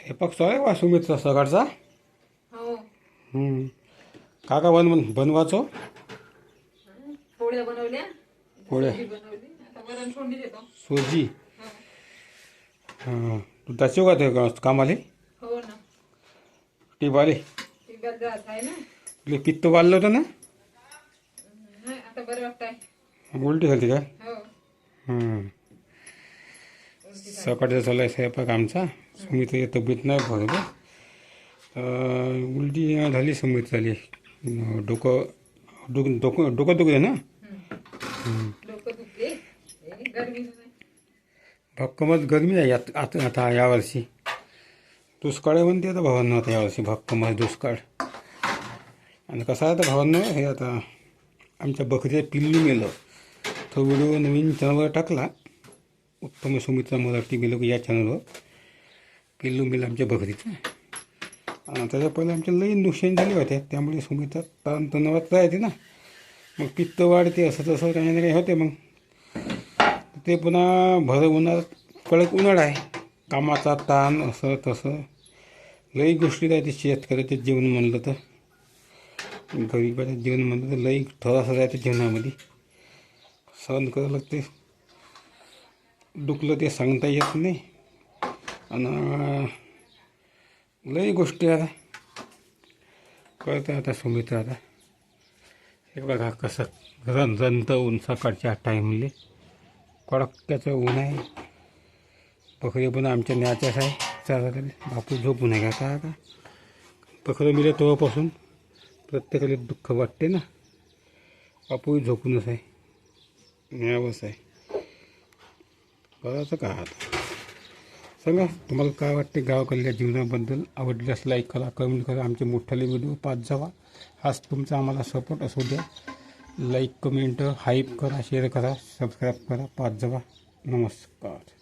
स्वयंपाक चालू आहे का सुमितचा सकाळचा? हो. का का बनवायचो? पोळ्या बनवल्या, पोळ्या भाजी बनवली, आता वरण फोडणी देतो. सोजी. हो. हां, तू त्याचे का ते कामाले हो ना, टिबाले ती जात आहे ना. तुला पित्त वाढलं होतं ना? नाही, आता बरं वाटतंय. उलटी झाली का? हो. सकाळचा चालू आहे स्वयंपाक आमचा. सुमितची तब्येत नाही बरोबर. उलटी झाली, सुमित झाली. डोकं डोकं डोकं डोकं दुखते ना. डोकं दुखते, गरमी नाही. भक्कमच गरमी आहे आता यावर्षी. दुष्काळ आहे म्हणते आता भावांना, आता यावर्षी भक्कमच दुष्काळ. आणि कसं आहे आता भावांना, हे आता आमच्या बकरीचं पिल्लू मेलं. तो व्हिडिओ नवीन चॅनलवर टाकला, उत्तम सुमितचा मराठी मेलं या चॅनलवर. पिल्लू मेलं आमच्या बकरीचं. आणि त्याच्या पहिले आमच्या लई नुकसान झाले होते, त्यामुळे सुमितचा ताणतणावात राहते ना. मग पित्त वाढते, असं तसं काही ना काही होते. मग ते पुन्हा भर उन्हाळ्यात, कडक उन्हाळा आहे, कामाचा ताण, असं तसं लई गोष्टी राहते. शेतकऱ्याचे जीवन म्हणलं तर, गरीबाचं जीवन म्हणलं तर लई थोडासा राहते जीवनामध्ये. सहन करावं लागते. दुखलं ते सांगता येत नाही. आणि लई गोष्टी आता कळतं आता सुमित. आता हे बघा कसं रंत ऊन सकाळच्या टाईमले, कडक्याचं ऊन आहे. बकरी पण आमच्या न्याच्याच आहे चालत. बापू झोपून आहे का बकरं मिळेल तेव्हापासून प्रत्येकाला दुःख वाटते ना. बापूही झोपूनच आहे, न्यावंच आहे. बघायचं का आता. सांगा तुम्हाला काय वाटते गावाकडल्या जीवनाबद्दल. आवडल्यास लाईक करा, कमेंट करा, आमचे मोठ्याले व्हिडिओ पाहत जावा. हाच तुमचा आम्हाला सपोर्ट असू द्या. लाईक, कमेंट, हाईप करा, शेअर करा, सबस्क्राईब करा, पाहत जावा. नमस्कार.